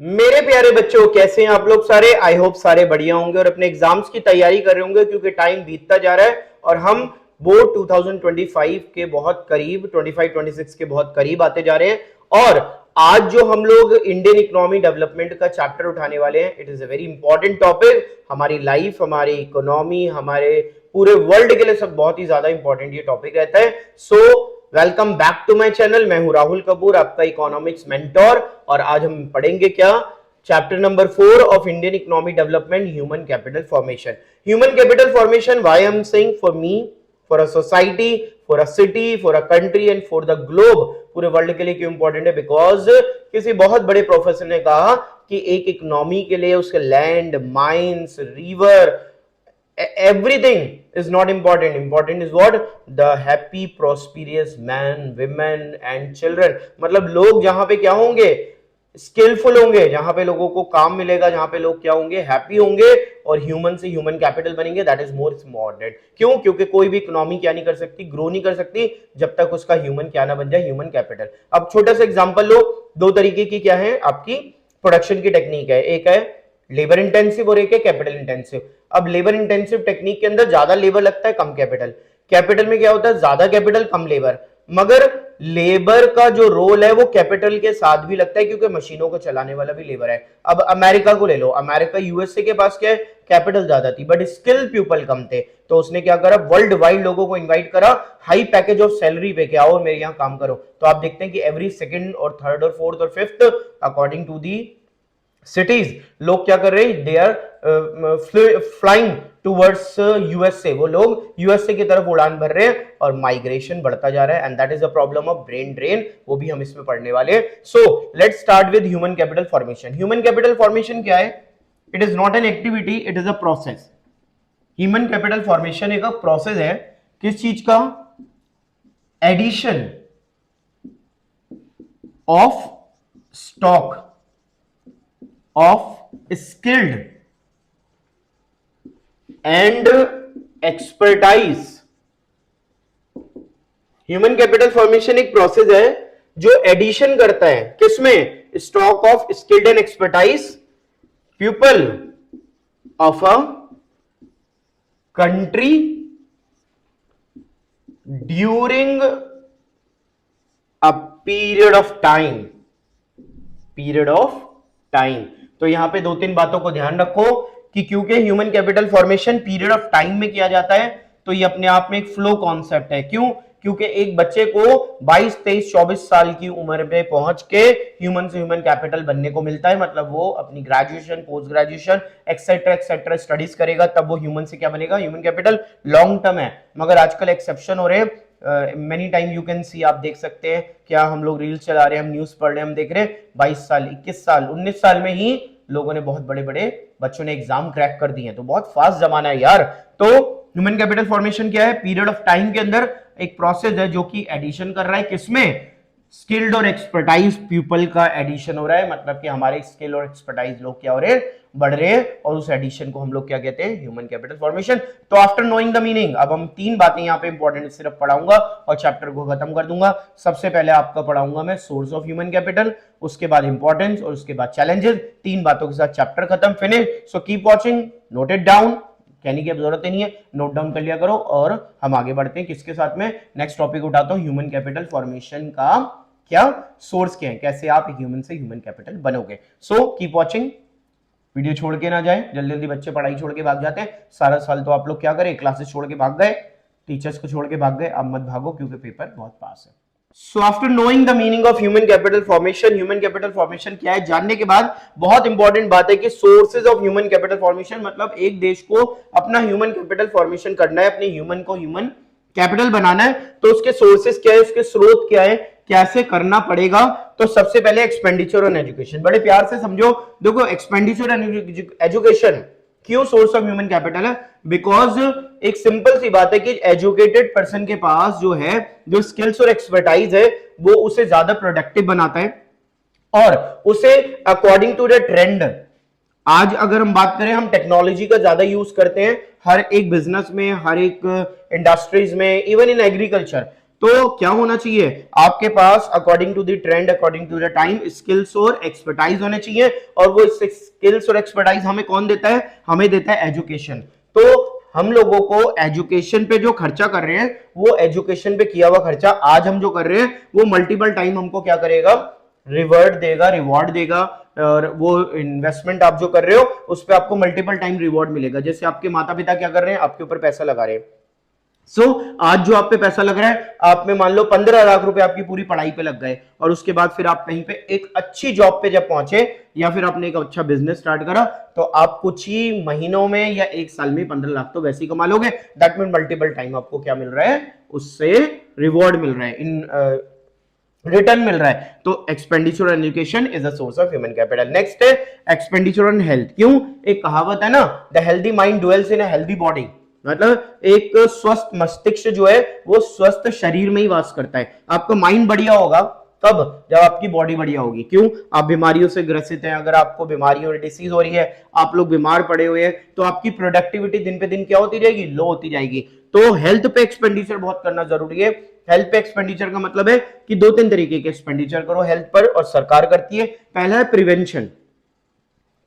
मेरे प्यारे बच्चों, कैसे हैं आप लोग सारे? आई होप सारे बढ़िया होंगे और अपने एग्जाम्स की तैयारी कर रहे होंगे, क्योंकि टाइम बीतता जा रहा है और हम बोर्ड 2025 के बहुत करीब, 25-26 के बहुत करीब आते जा रहे हैं। और आज जो हम लोग इंडियन इकोनॉमी डेवलपमेंट का चैप्टर उठाने वाले हैं, it is a very important topic. हमारी लाइफ, हमारी इकोनॉमी, हमारे पूरे वर्ल्ड के लिए सब बहुत ही ज्यादा इंपॉर्टेंट ये टॉपिक रहता है। So welcome back to my channel. मैं हूं राहुल कपूर, आपका इकोनॉमिक्स मेंटोर। और आज हम पढ़ेंगे क्या? Chapter number 4 of Indian economic development, human capital formation. Human capital formation, why I am saying, for me, for a society, for a city, for a country and for the globe, पूरे world के लिए क्यों important है? Because किसी बहुत बड़े professor ने कहा कि एक इकोनॉमी के लिए उसके land, mines, river, everything is not important. Important is what? The happy prosperous man, women and children. मतलब लोग जहां पे क्या होंगे? स्किलफुल होंगे, जहां पे लोगों को काम मिलेगा, जहां पे लोग क्या होंगे? हैप्पी होंगे और ह्यूमन से ह्यूमन कैपिटल बनेंगे। That is more important. क्यों? क्योंकि कोई भी इकोनॉमी क्या नहीं कर सकती, ग्रो नहीं कर सकती जब तक उसका ह्यूमन क्या ना बन जाए, ह्यूमन कैपिटल। अब छोटा सा एग्जांपल लो, दो तरीके की क्या है आपकी प्रोडक्शन की टेक्निक है, एक है लेबर इंटेंसिव और एक है कैपिटल इंटेंसिव। अब लेबर इंटेंसिव टेक्निक के अंदर ज्यादा लेबर लगता है, कम कैपिटल। कैपिटल में क्या होता है? ज्यादा कैपिटल, कम लेबर। मगर लेबर का जो रोल है वो कैपिटल के साथ भी लगता है, क्योंकि मशीनों को चलाने वाला भी लेबर है। अब अमेरिका को ले लो, अमेरिका यूएसए के पास क्या है? कैपिटल ज्यादा थी बट स्किल पीपल कम थे, तो उसने क्या करा? वर्ल्ड वाइड लोगों को इन्वाइट करा, हाई पैकेज ऑफ सैलरी पे, क्या आओ मेरे यहाँ काम करो। तो आप देखते हैं कि एवरी सेकंड और थर्ड और फोर्थ और fifth, according to the cities, लोग क्या कर रहे हैं? They are flying towards USA. वो लोग यूएसए की तरफ उड़ान भर रहे हैं और माइग्रेशन बढ़ता जा रहा है, and that is a problem of brain drain. वो भी हम इसमें पढ़ने वाले हैं। So let's start with human capital formation. Human capital formation क्या है? It is not an activity, it is a process. Human capital formation एक प्रोसेस है। किस चीज का? Addition of stock of skilled and expertise। Human capital formation एक process है जो एडिशन करता है, किसमें? Stock of skilled and expertise people of a country during a period of time. Period of time. तो यहां पे दो तीन बातों को ध्यान रखो कि क्योंकि human capital formation period of time में किया जाता है, तो ये अपने आप में एक फ्लो कॉन्सेप्ट है। क्यों? क्योंकि एक बच्चे को 22, 23, 24 साल की उम्र में पहुंच के ह्यूमन से ह्यूमन कैपिटल बनने को मिलता है। मतलब वो अपनी graduation, post graduation etcetera etcetera studies करेगा, तब वो ह्यूमन से क्या बनेगा? Human capital. लॉन्ग टर्म है, मगर आजकल एक्सेप्शन हो रहे हैं। Many time you can see, आप देख सकते हैं, क्या हम लोग रील्स चला रहे हैं, हम न्यूज पढ़ रहे हैं, हम देख रहे हैं 22 साल, 21 साल, 19 साल में ही लोगों ने, बहुत बड़े बड़े बच्चों ने एग्जाम क्रैक कर दिए हैं। तो बहुत फास्ट जमाना है यार। तो ह्यूमन कैपिटल फॉर्मेशन क्या है? पीरियड ऑफ टाइम के अंदर एक प्रोसेस है जो कि एडिशन कर रहा है, किसमें? स्किल्ड और एक्सपर्टाइज पीपल का एडिशन हो रहा है। मतलब कि हमारे स्किल और एक्सपर्टाइज लोग क्या हो रहे हैं? बढ़ रहे हैं, और उस एडिशन को हम लोग क्या कहते हैं? Human capital formation. तो आफ्टर नोइंग द मीनिंग, अब हम तीन बातें यहां पे इंपॉर्टेंट सिर्फ पढ़ाऊंगा और चैप्टर को खत्म कर दूंगा। सबसे पहले आपका पढ़ाऊंगा मैं सोर्स ऑफ ह्यूमन कैपिटल, उसके बाद इंपॉर्टेंस और उसके बाद चैलेंजेस। तीन बातों के साथ चैप्टर खत्म, finish. So keep watching, note it down, कहने की अब जरूरत ही नहीं है, नोट डाउन कर लिया करो। और हम आगे बढ़ते हैं किसके साथ में? नेक्स्ट टॉपिक उठाता हूं, ह्यूमन कैपिटल फॉर्मेशन का क्या सोर्स क्या है, कैसे आप ह्यूमन से ह्यूमन कैपिटल बनोगे। सो कीप वॉचिंग, वीडियो छोड़ के ना जाए। जल्दी जल्दी बच्चे पढ़ाई छोड़ के भाग जाते हैं। सारा साल तो आप लोग क्या करें? क्लासेस छोड़ के भाग गए, टीचर्स को छोड़ के भाग गए। अब मत भागो, क्योंकि पेपर बहुत पास है। So after knowing the meaning of human capital formation, human capital formation क्या है जानने के बाद बहुत इंपॉर्टेंट बात है कि sources of human capital formation, मतलब एक देश को अपना ह्यूमन कैपिटल फॉर्मेशन करना है, अपने ह्यूमन को ह्यूमन कैपिटल बनाना है, तो उसके सोर्सेज क्या है, उसके स्रोत क्या है, कैसे करना पड़ेगा। तो सबसे पहले एक्सपेंडिचर ऑन एजुकेशन, बड़े प्यार से समझो। देखो, एक्सपेंडिचर ऑन एजुकेशन क्यों सोर्स ऑफ ह्यूमन कैपिटल है? बिकॉज एक सिंपल सी बात है कि एजुकेटेड पर्सन के पास जो है, जो स्किल्स और एक्सपर्टाइज है, वो उसे ज्यादा प्रोडक्टिव बनाता है और उसे अकॉर्डिंग टू द ट्रेंड। आज अगर हम बात करें, हम टेक्नोलॉजी का ज्यादा यूज करते हैं हर एक बिजनेस में, हर एक इंडस्ट्रीज में, इवन इन एग्रीकल्चर। तो क्या होना चाहिए आपके पास according to the trend, according to the time, skills और एक्सपर्टाइज होने चाहिए। और वो स्किल्स और एक्सपर्टाइज हमें कौन देता है? हमें देता है एजुकेशन। तो हम लोगों को एजुकेशन पे जो खर्चा कर रहे हैं, वो एजुकेशन पे किया हुआ खर्चा आज हम जो कर रहे हैं वो मल्टीपल टाइम हमको क्या करेगा? रिवर्ट देगा, रिवॉर्ड देगा। और वो इन्वेस्टमेंट आप जो कर रहे हो उस पर आपको मल्टीपल टाइम रिवॉर्ड मिलेगा। जैसे आपके माता पिता क्या कर रहे हैं? आपके ऊपर पैसा लगा रहे हैं। आज जो आप पे पैसा लग रहा है, आप में मान लो 15 लाख रुपए आपकी पूरी पढ़ाई पे लग गए, और उसके बाद फिर आप कहीं पे एक अच्छी जॉब पे जब पहुंचे या फिर आपने एक अच्छा बिजनेस स्टार्ट करा, तो आप कुछ ही महीनों में या एक साल में 15 लाख तो वैसे ही कमा लोगे। दैट मीन मल्टीपल टाइम आपको क्या मिल रहा है? उससे रिवॉर्ड मिल रहा है, इन रिटर्न मिल रहा है। तो expenditure on education is a source of human capital. Next है एक्सपेंडिचर ऑन हेल्थ। क्यों? एक कहावत है ना, the healthy mind dwells in a healthy body. मतलब एक स्वस्थ मस्तिष्क जो है वो स्वस्थ शरीर में ही वास करता है। आपका माइंड बढ़िया होगा तब जब आपकी बॉडी बढ़िया होगी। क्यों? आप बीमारियों से ग्रसित हैं, अगर आपको बीमारियों डिसीज हो रही है, आप लोग बीमार पड़े हुए हैं, तो आपकी प्रोडक्टिविटी दिन पे दिन क्या होती जाएगी? लो होती जाएगी। तो हेल्थ पे एक्सपेंडिचर बहुत करना जरूरी है। हेल्थ पे एक्सपेंडिचर का मतलब है कि 2-3 तरीके के एक्सपेंडिचर करो हेल्थ पर, और सरकार करती है। पहला है प्रिवेंशन।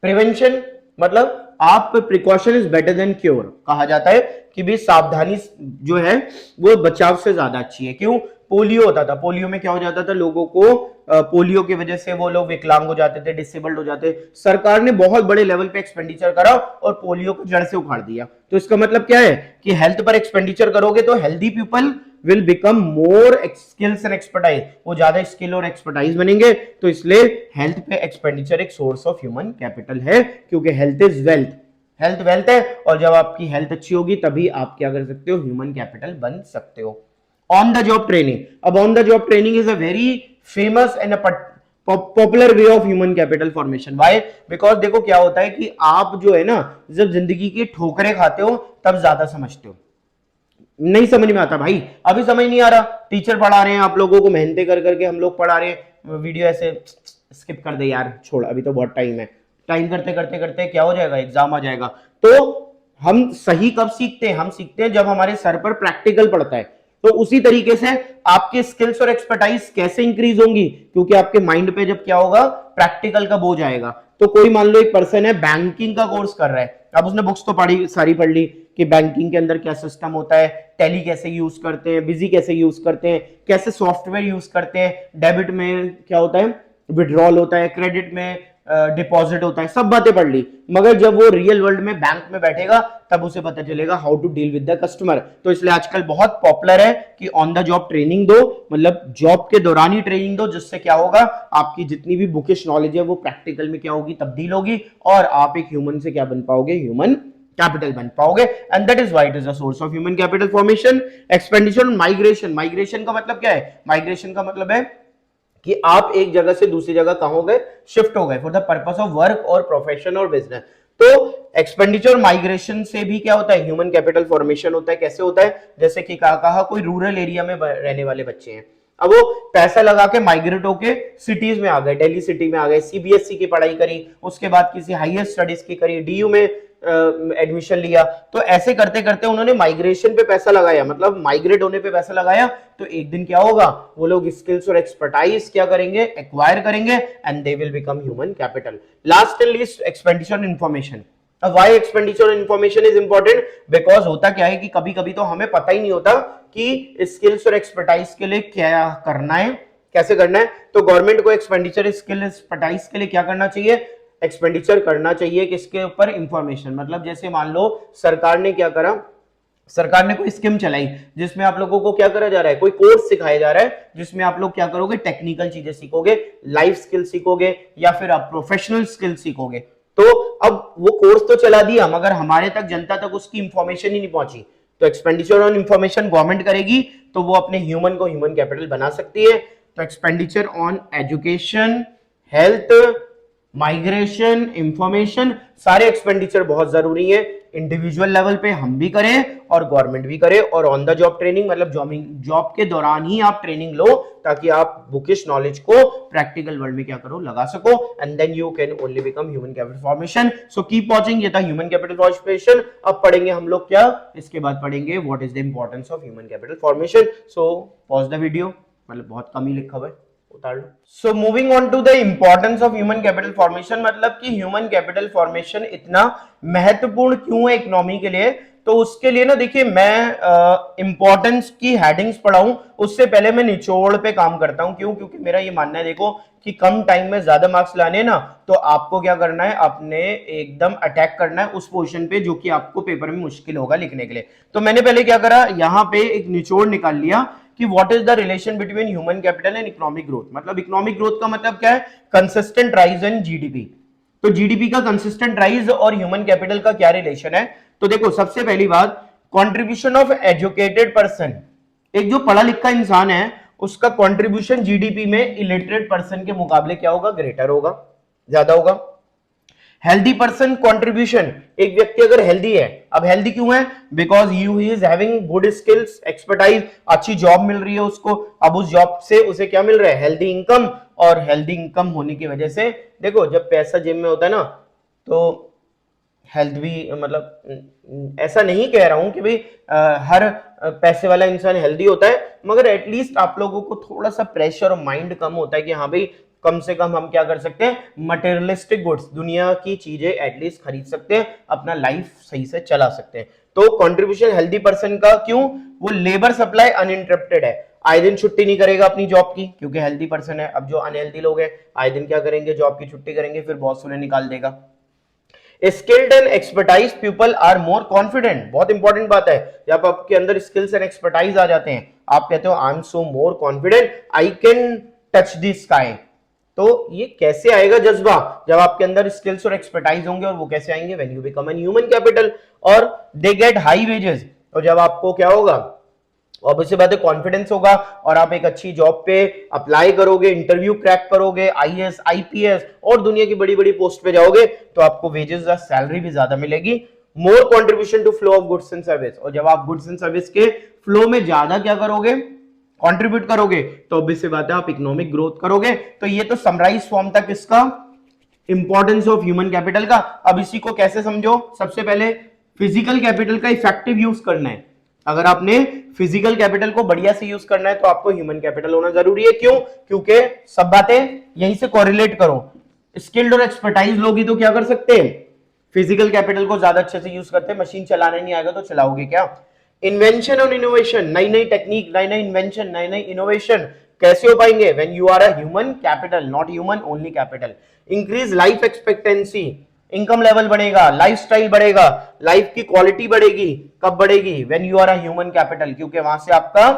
प्रिवेंशन मतलब आप precaution is better than cure. कहा जाता है कि भी सावधानी जो है वो बचाव से ज्यादा अच्छी है। क्यों? पोलियो होता था, पोलियो में क्या हो जाता था? लोगों को पोलियो की वजह से वो लोग विकलांग हो जाते थे, डिसेबल्ड हो जाते। सरकार ने बहुत बड़े लेवल पे एक्सपेंडिचर करा और पोलियो को जड़ से उखाड़ दिया। तो इसका मतलब क्या है कि हेल्थ पर एक्सपेंडिचर करोगे तो healthy people will become more skills and expertise, वो ज्यादा स्किल और एक्सपर्टाइज बनेंगे। तो इसलिए हेल्थ पे एक्सपेंडिचर एक सोर्स ऑफ ह्यूमन कैपिटल है, क्योंकि health is wealth. Health wealth है, और जब आपकी हेल्थ अच्छी होगी तभी आप क्या कर सकते हो? ह्यूमन कैपिटल बन सकते हो। On the job training. अब on the job training is a very famous and popular way of human capital formation. Why? Because देखो क्या होता है कि आप जो है ना, जब जिंदगी की ठोकरें खाते हो तब ज्यादा समझते हो। नहीं समझ में आता भाई, अभी समझ नहीं आ रहा। टीचर पढ़ा रहे हैं आप लोगों को, मेहनतें कर करके हम लोग पढ़ा रहे हैं, वीडियो ऐसे स्किप कर दे यार, छोड़ अभी तो बहुत टाइम है। टाइम करते करते करते क्या हो जाएगा? एग्जाम आ जाएगा। तो हम सही कब सीखते हैं? हम सीखते हैं जब हमारे सर पर प्रैक्टिकल पड़ता है। तो उसी तरीके से आपके स्किल्स और एक्सपर्टाइज कैसे इंक्रीज होंगी? क्योंकि आपके माइंड पे जब क्या होगा? प्रैक्टिकल का बोझ आएगा। तो कोई मान लो एक पर्सन है बैंकिंग का कोर्स कर रहा है, अब उसने बुक्स तो पढ़ी, सारी पढ़ ली कि बैंकिंग के अंदर क्या सिस्टम होता है, टैली कैसे यूज करते हैं, बिजी कैसे यूज करते हैं, कैसे सॉफ्टवेयर यूज करते हैं, डेबिट में क्या होता है, विड्रॉल होता है, क्रेडिट में डिपॉजिट होता है, सब बातें पढ़ ली। मगर जब वो रियल वर्ल्ड में बैंक में बैठेगा तब उसे पता चलेगा how to deal with the customer. तो इसलिए आजकल बहुत पॉपुलर है कि ऑन द जॉब ट्रेनिंग दो, मतलब जॉब के दौरान ही ट्रेनिंग दो, जिससे क्या होगा? आपकी जितनी भी बुकिश नॉलेज है वो प्रैक्टिकल में क्या होगी? तब्दील होगी, और आप एक ह्यूमन से क्या बन पाओगे? ह्यूमन कैपिटल बन पाओगे। And that is why it is a source of human capital formation. Expenditure on migration. Migration का मतलब क्या है? माइग्रेशन का मतलब है कि आप एक जगह से दूसरी जगह कहां हो गए? शिफ्ट हो गए for the purpose of work और प्रोफेशन और बिजनेस। तो एक्सपेंडिचर माइग्रेशन से भी क्या होता है? ह्यूमन कैपिटल फॉर्मेशन होता है। कैसे होता है? जैसे कि कहा कोई रूरल एरिया में रहने वाले बच्चे हैं, अब वो पैसा लगा के माइग्रेट होके सिटीज में आ गए, दिल्ली सिटी में आ गए, सीबीएसई की पढ़ाई करी, उसके बाद किसी हाईएस्ट स्टडीज की करी, डीयू में एडमिशन लिया। तो ऐसे करते करते उन्होंने माइग्रेशन पे पैसा लगाया, मतलब माइग्रेट होने पे पैसा लगाया। तो एक दिन क्या होगा? वो लोग स्किल्स और एक्सपर्टाइज क्या करेंगे? एक्वायर करेंगे, and they will become human capital. Last and least expenditure information. अब why expenditure information is important? Because होता क्या है कि कभी कभी तो हमें पता ही नहीं होता कि स्किल्स और एक्सपर्टाइज के लिए क्या करना है, कैसे करना है। तो गवर्नमेंट को एक्सपेंडिचर स्किल एक्सपर्टाइज के लिए क्या करना चाहिए? एक्सपेंडिचर करना चाहिए किसके ऊपर? इंफॉर्मेशन। मतलब जैसे मान लो सरकार ने क्या करा, सरकार ने कोई स्कीम चलाई जिसमें आप लोगों को क्या करा जा रहा है? कोई कोर्स सिखाया जा रहा है जिसमें आप लोग क्या करोगे? टेक्निकल चीजें सीखोगे, लाइफ स्किल सीखोगे, या फिर आप प्रोफेशनल स्किल सीखोगे। तो अब वो कोर्स तो चला दिया, मगर हमारे तक, जनता तक उसकी इंफॉर्मेशन ही नहीं पहुंची। तो एक्सपेंडिचर ऑन इंफॉर्मेशन गवर्नमेंट करेगी तो वो अपने ह्यूमन को ह्यूमन कैपिटल बना सकती है। तो expenditure on education, health, migration, information, सारे एक्सपेंडिचर बहुत जरूरी है। इंडिविजुअल लेवल पे हम भी करें और गवर्नमेंट भी करे, और ऑन द जॉब ट्रेनिंग मतलब जॉब के दौरान ही आप ट्रेनिंग लो ताकि आप बुकिश नॉलेज को प्रैक्टिकल वर्ल्ड में क्या करो, लगा सको, and then you can only become human capital formation. So keep watching. ये था ह्यूमन कैपिटल फॉर्मेशन। अब पढ़ेंगे हम लोग क्या, इसके बाद पढ़ेंगे what is the importance of human capital formation. So pause the video, मतलब बहुत कम ही लिखा हुआ है, उतार लो। So moving on to the importance of human capital formation, मतलब कि ह्यूमन कैपिटल फॉर्मेशन इतना महत्वपूर्ण क्यों है इकोनॉमी के लिए। तो उसके लिए ना देखिए, मैं इंपॉर्टेंस की हेडिंग्स पढ़ाऊं उससे पहले मैं निचोड़ पे काम करता हूं। क्यों? क्योंकि मेरा ये मानना है देखो कि कम टाइम में ज्यादा मार्क्स लाने हैं ना, तो आपको क्या करना है, अपने एकदम अटैक करना है उस पोजीशन पे जो कि आपको पेपर में मुश्किल होगा लिखने के लिए। तो मैंने पहले क्या करा, यहां पे एक निचोड़ निकाल लिया कि what is the relation between human capital and economic growth. मतलब इकोनॉमिक ग्रोथ का मतलब क्या है, कंसिस्टेंट राइज इन जीडीपी। तो जीडीपी का कंसिस्टेंट राइज और ह्यूमन कैपिटल का क्या रिलेशन है। तो देखो, सबसे पहली बात, कंट्रीब्यूशन ऑफ एजुकेटेड पर्सन, एक जो पढ़ा लिखा इंसान है उसका कंट्रीब्यूशन जीडीपी में इलिटरेट पर्सन के मुकाबले क्या होगा, ग्रेटर होगा, ज्यादा होगा। हेल्दी पर्सन कंट्रीब्यूशन, एक व्यक्ति अगर हेल्दी है, अब हेल्दी क्यों है, because you he is having good skills, expertise, अच्छी जॉब मिल रही है उसको, अब उस जॉब से उसे क्या मिल रहा है, हेल्दी इनकम। और हेल्दी इनकम होने की वजह से देखो, जब पैसा जेब में होता है ना, तो हेल्थ भी, मतलब ऐसा नहीं कह रहा हूं कि भाई हर पैसे वाला इंसान हेल्दी होता है, मगर एटलीस्ट आप लोगों को थोड़ा सा प्रेशर और माइंड कम होता है कि हाँ भाई, कम से कम हम क्या कर सकते हैं, मटेरियलिस्टिक गुड्स, दुनिया की चीजें एटलीस्ट खरीद सकते हैं, अपना लाइफ सही से चला सकते हैं। तो कंट्रीब्यूशन हेल्दी पर्सन का क्यों, वो लेबर सप्लाई अनइंटरप्टेड है, आए दिन छुट्टी नहीं करेगा अपनी जॉब की क्योंकि हेल्दी पर्सन है। अब जो अनहेल्दी लोग हैं आए दिन क्या करेंगे, जॉब की छुट्टी करेंगे, फिर बॉस उन्हें निकाल देगा। Skilled and expertise people are more confident, बहुत इंपॉर्टेंट बात है, जब आपके अंदर स्किल्स एंड एक्सपर्टाइज आ जाते हैं, आप कहते हो I am so more confident, I can touch the sky. तो ये कैसे आएगा जज्बा, जब आपके अंदर स्किल्स और एक्सपर्टाइज होंगे, और वो कैसे आएंगे, when you become an human capital, और दे गेट हाई वेजेस। तो जब आपको क्या होगा, ऑब्वियसली बात है, कॉन्फिडेंस होगा, और आप एक अच्छी जॉब पे अप्लाई करोगे, इंटरव्यू क्रैक करोगे, आईएएस आईपीएस और दुनिया की बड़ी बड़ी पोस्ट पे जाओगे, तो आपको वेजेस या सैलरी भी ज्यादा मिलेगी। More contribution to flow of goods and service, और जब आप गुड्स एंड सर्विस के फ्लो में ज्यादा क्या करोगे, कंट्रीब्यूट करोगे, तो ऑब्वियसली बात है आप इकोनॉमिक ग्रोथ करोगे। तो ये तो समराइज फॉर्म तक इसका इंपॉर्टेंस ऑफ ह्यूमन कैपिटल का। अब इसी को कैसे समझो, सबसे पहले फिजिकल कैपिटल का इफेक्टिव यूज करना है। अगर आपने फिजिकल कैपिटल को बढ़िया से यूज करना है तो आपको ह्यूमन कैपिटल होना जरूरी है। क्यों? क्योंकि सब बातें यहीं से कोरिलेट करो, स्किल्ड और एक्सपर्टाइज लोग ही तो क्या कर सकते हैं, फिजिकल कैपिटल को ज्यादा अच्छे से यूज करते हैं। मशीन चलाने नहीं आएगा तो चलाओगे क्या। इन्वेंशन और इनोवेशन, नई नई टेक्निक, नई नई इन्वेंशन, नई नई इनोवेशन कैसे हो पाएंगे, when you are a human capital, not human only capital. Increase life expectancy, income level बढ़ेगा, लाइफस्टाइल बढ़ेगा, लाइफ की क्वालिटी बढ़ेगी। कब बढ़ेगी, when you are a human capital, क्योंकि वहां से आपका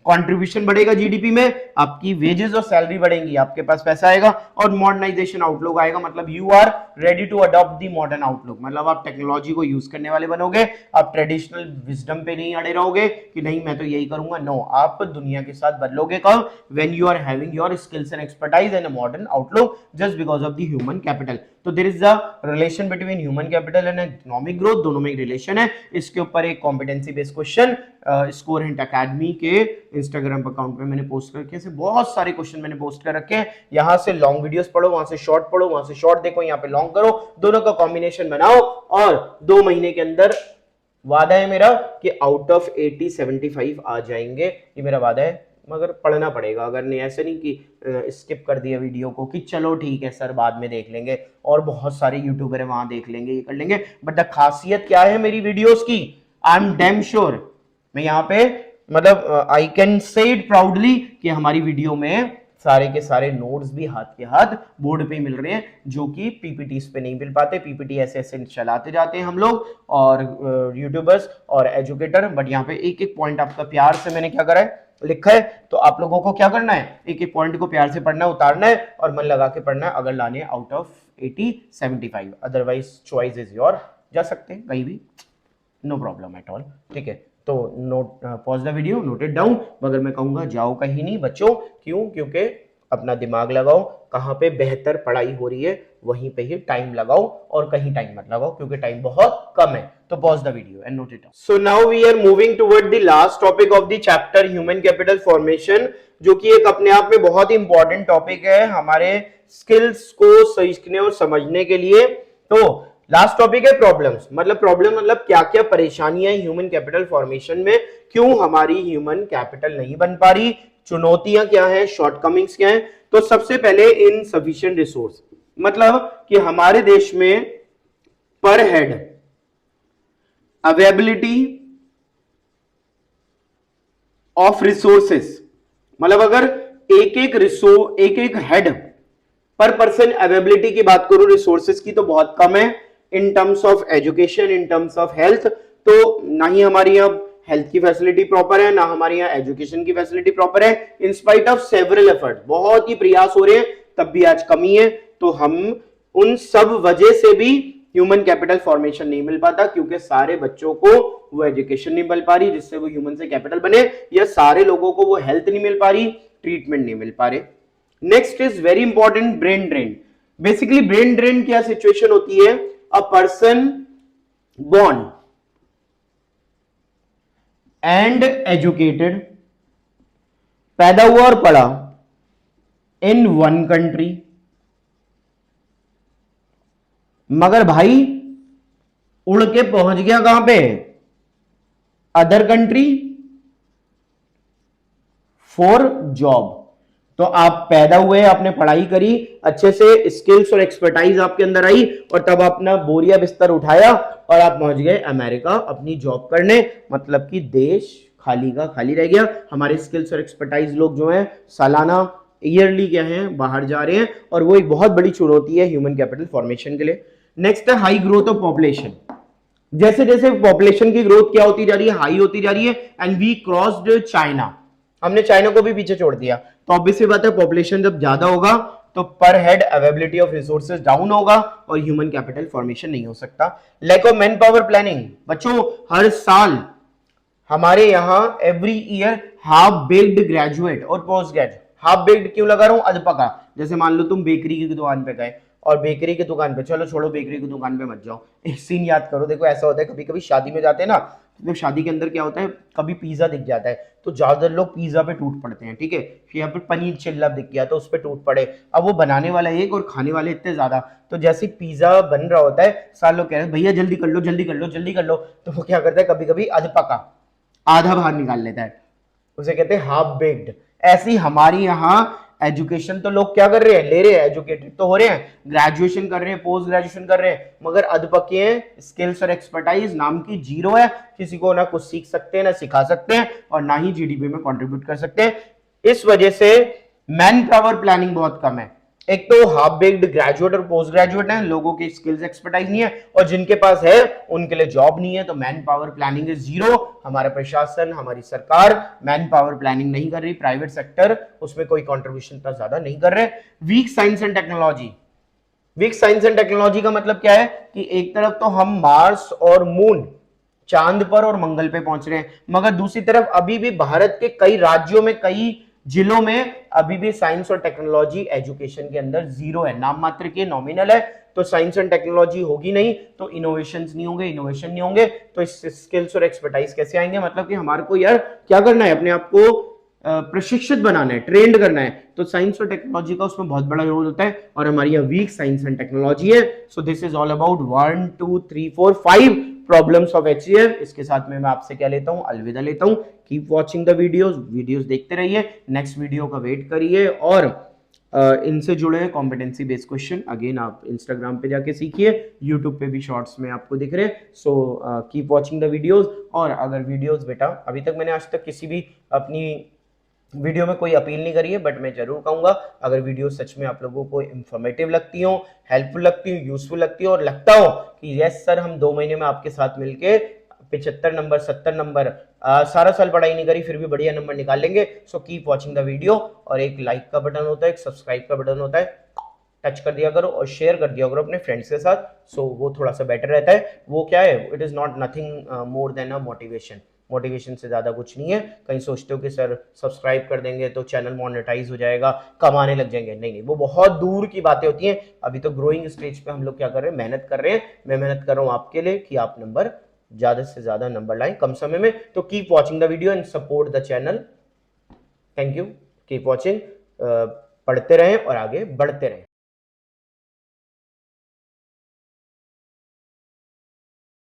कंट्रीब्यूशन बढ़ेगा जीडीपी में, आपकी वेजेस और सैलरी बढ़ेंगी, आपके पास पैसा आएगा, और मॉडर्नाइजेशन आउटलुक आएगा, मतलब you are ready to adopt the modern outlook, मतलब आप टेक्नोलॉजी को यूज करने वाले बनोगे, आप ट्रेडिशनल विजडम पे नहीं अड़े रहोगे कि नहीं मैं तो यही करूंगा। नो, आप दुनिया के साथ बदलोगे कब, when you are having your skills and expertise and a modern outlook, just because of the human capital. तो there is the relation between human capital and economic growth, दोनों में एक रिलेशन है। इसके ऊपर एक competency based question score hint academy के Instagram account पे मैंने पोस्ट करके, ऐसे बहुत सारे क्वेश्चन मैंने पोस्ट कर रखे हैं। यहां से लॉन्ग वीडियोस पढ़ो, वहां से शॉर्ट पढ़ो, वहां से शॉर्ट देखो, यहाँ पे लॉन्ग करो, दोनों का कॉम्बिनेशन बनाओ, और 2 महीने के अंदर वादा है मेरा कि आउट ऑफ 80 75 आ जाएंगे, ये मेरा वादा है। मगर पढ़ना पड़ेगा, अगर नहीं, ऐसे नहीं कि स्किप कर दिया वीडियो को कि चलो ठीक है सर बाद में देख लेंगे, और बहुत सारे यूट्यूबर है वहां देख लेंगे, ये कर लेंगे। बट द खासियत क्या है मेरी वीडियोस की, आई एम डैम श्योर, मैं यहाँ पे मतलब I can say it proudly कि हमारी वीडियो में सारे के सारे नोट्स भी हाथ के हाथ बोर्ड पे मिल रहे हैं, जो कि पीपीटीज पे नहीं मिल पाते। पीपीटी ऐसे ऐसे चलाते जाते हैं हम लोग और यूट्यूबर्स और एजुकेटर, बट यहाँ पे एक एक पॉइंट आपका प्यार से मैंने क्या करा है, लिखा है। तो आप लोगों को क्या करना है, एक एक पॉइंट को प्यार से पढ़ना है, उतारना है और मन लगा के पढ़ना है, अगर लाने out of 80 75, otherwise choice is your, जा सकते हैं कहीं भी, नो प्रॉब्लम एट ऑल, ठीक है। तो note, pause the video, note it down, मगर मैं कहूंगा जाओ कहीं नहीं बच्चों। क्यों? क्योंकि अपना दिमाग लगाओ, कहां पे बेहतर पढ़ाई हो रही है वहीं पे ही टाइम लगाओ और कहीं टाइम मत लगाओ क्योंकि टाइम बहुत कम है। तो pause the video and note it down. So now we are moving toward the last topic of the chapter human capital formation, जो कि एक अपने आप में बहुत ही इंपॉर्टेंट टॉपिक है हमारे स्किल्स को सीखने और समझने के लिए। तो लास्ट टॉपिक है प्रॉब्लम्स, मतलब प्रॉब्लम मतलब क्या क्या परेशानियां ह्यूमन कैपिटल फॉर्मेशन में, क्यों हमारी ह्यूमन कैपिटल नहीं बन पा रही, चुनौतियां क्या है, शॉर्टकमिंग्स क्या है। तो सबसे पहले इनसफिशिएंट रिसोर्स, मतलब कि हमारे देश में पर हेड अवेलेबिलिटी ऑफ रिसोर्सेस, मतलब अगर एक एक हेड पर पर्सन अवेलेबिलिटी की बात करूं रिसोर्सेज की तो बहुत कम है। In terms of education, in terms of health, तो ना ही हमारी यहाँ हेल्थ की फैसिलिटी प्रॉपर है, ना हमारे यहाँ एजुकेशन की फैसिलिटी प्रॉपर है। In spite of several effort, बहुत ही प्रयास हो रहे हैं तब भी आज कमी है। तो हम उन सब वजह से भी ह्यूमन कैपिटल फॉर्मेशन नहीं मिल पाता, क्योंकि सारे बच्चों को वो एजुकेशन नहीं मिल पा रही जिससे वो ह्यूमन से कैपिटल बने, या सारे लोगों को वो हेल्थ नहीं मिल पा रही, ट्रीटमेंट नहीं मिल पा रहे। Next is very important brain drain. Basically brain drain क्या सिचुएशन होती है, a person born and educated, पैदा हुआ और पढ़ा इन वन कंट्री, मगर भाई उड़ के पहुंच गया कहां पे, अदर कंट्री फॉर जॉब। तो आप पैदा हुए, आपने पढ़ाई करी, अच्छे से स्किल्स और एक्सपर्टाइज आपके अंदर आई और तब अपना बोरिया बिस्तर उठाया और आप पहुंच गए अमेरिका अपनी जॉब करने, मतलब कि देश खाली का खाली रह गया। हमारे स्किल्स और एक्सपर्टाइज लोग जो हैं सालाना ईयरली क्या है बाहर जा रहे हैं, और वो एक बहुत बड़ी चुनौती है ह्यूमन कैपिटल फॉर्मेशन के लिए। नेक्स्ट है हाई ग्रोथ ऑफ पॉपुलेशन। जैसे जैसे पॉपुलेशन की ग्रोथ क्या होती जा रही है, हाई होती जा रही है, एंड वी क्रॉस्ड चाइना, हमने चाइना को भी पीछे छोड़ दिया। तो ऑब्वियसली बात है पॉपुलेशन जब ज्यादा होगा तो per head availability of resources down होगा और ह्यूमन कैपिटल फॉर्मेशन नहीं हो सकता। Lack of man power planning, बच्चों हर साल हमारे यहां every year half baked graduate और पोस्ट ग्रेजुएट, हाफ बेक्ड क्यों लगा रहा हूं, अधपका। जैसे मान लो तुम बेकरी की दुकान पे गए और बेकरी की दुकान पे, चलो छोड़ो बेकरी की दुकान पे मत जाओ, एक सीन याद करो। देखो ऐसा होता है कभी कभी शादी में जाते हैं ना, तो शादी के अंदर क्या होता है, कभी पिज्जा दिख जाता है तो ज्यादातर लोग पिज्जा पे टूट पड़ते हैं, ठीक है। फिर यहाँ पे पनीर चिल्ला दिख गया तो उस पर टूट पड़े। अब वो बनाने वाला एक और खाने वाले इतने ज्यादा, तो जैसे पिज्जा बन रहा होता है सारे लोग कह रहे हैं भैया जल्दी कर लो जल्दी कर लो जल्दी कर लो, तो वो क्या करता है कभी कभी अधपका आधा बाहर निकाल लेता है, उसे कहते हैं हाफ बेक्ड। ऐसी हमारी यहाँ एजुकेशन तो लोग क्या कर रहे हैं, ले रहे हैं, एजुकेटेड तो हो रहे हैं, ग्रेजुएशन कर रहे हैं, पोस्ट ग्रेजुएशन कर रहे हैं, मगर अधपके हैं, स्किल्स और एक्सपर्टाइज नाम की जीरो है, किसी को ना कुछ सीख सकते हैं ना सिखा सकते हैं और ना ही जीडीपी में कंट्रीब्यूट कर सकते हैं। इस वजह से मैन पावर प्लानिंग बहुत कम है। एक तो हाफ बेक्ड ग्रेजुएट और पोस्ट ग्रेजुएट हैं, लोगों की स्किल्स एक्सपर्टाइज नहीं है, और जिनके पास है उनके लिए जॉब नहीं है, तो man power planning is zero. हमारा प्रशासन, हमारी सरकार मैन पावर प्लानिंग नहीं कर रही, प्राइवेट सेक्टर उसमें कोई कंट्रीब्यूशन इतना ज्यादा नहीं कर रहे। Weak science and technology, weak science and technology का मतलब क्या है कि एक तरफ तो हम मार्स और मून, चांद पर और मंगल पे पहुंच रहे हैं, मगर दूसरी तरफ अभी भी भारत के कई राज्यों में, कई जिलों में अभी भी साइंस और टेक्नोलॉजी एजुकेशन के अंदर जीरो है, नाम मात्र के नॉमिनल है। तो साइंस एंड टेक्नोलॉजी होगी नहीं तो इनोवेशंस नहीं होंगे, इनोवेशन नहीं होंगे तो इस स्किल्स और एक्सपर्टाइज कैसे आएंगे। मतलब कि हमारे को यार क्या करना है, अपने आप को प्रशिक्षित बनाना है, ट्रेंड करना है, तो साइंस और टेक्नोलॉजी का उसमें बहुत बड़ा रोल होता है, और हमारी यहाँ वीक साइंस एंड टेक्नोलॉजी है। So this is all about 1 2 3 4 5 problems of HCF. इसके साथ में मैं आपसे क्या लेता हूं, अलविदा लेता हूं। कीप वॉचिंग द वीडियोस देखते रहिए, नेक्स्ट वीडियो का वेट करिए, और इनसे जुड़े कॉम्पिटेंसी बेस्ड क्वेश्चन अगेन आप इंस्टाग्राम पे जाके सीखिए, यूट्यूब पे भी शॉर्ट्स में आपको दिख रहे हैं। सो कीप वॉचिंग द वीडियोस। और अगर वीडियोस बेटा अभी तक मैंने आज तक किसी भी अपनी वीडियो में कोई अपील नहीं करी है, बट मैं जरूर कहूंगा अगर वीडियो सच में आप लोगों को इंफॉर्मेटिव लगती हो, हेल्पफुल लगती हो, यूजफुल लगती हो, और लगता हो कि यस सर हम 2 महीने में आपके साथ मिलके 75 नंबर 70 नंबर सारा साल पढ़ाई नहीं करी फिर भी बढ़िया नंबर निकाल लेंगे, सो कीप वॉचिंग द वीडियो। और एक लाइक का बटन होता है, एक सब्सक्राइब का बटन होता है, टच कर दिया करो और शेयर कर दिया करो अपने फ्रेंड्स के साथ, सो वो थोड़ा सा बेटर रहता है। वो क्या है, it is not nothing more than a motivation. Motivation से ज्यादा कुछ नहीं है। कहीं सोचते हो कि सर सब्सक्राइब कर देंगे तो चैनल मोनेटाइज हो जाएगा, कमाने लग जाएंगे, नहीं नहीं, वो बहुत दूर की बातें होती हैं। अभी तो ग्रोइंग स्टेज पे हम लोग क्या कर रहे हैं, मेहनत कर रहे हैं। मैं मेहनत कर रहा हूं आपके लिए कि आप नंबर ज्यादा से ज्यादा नंबर लाएं कम समय में। तो keep watching the video and support the channel. Thank you, keep watching, पढ़ते रहें और आगे बढ़ते रहें।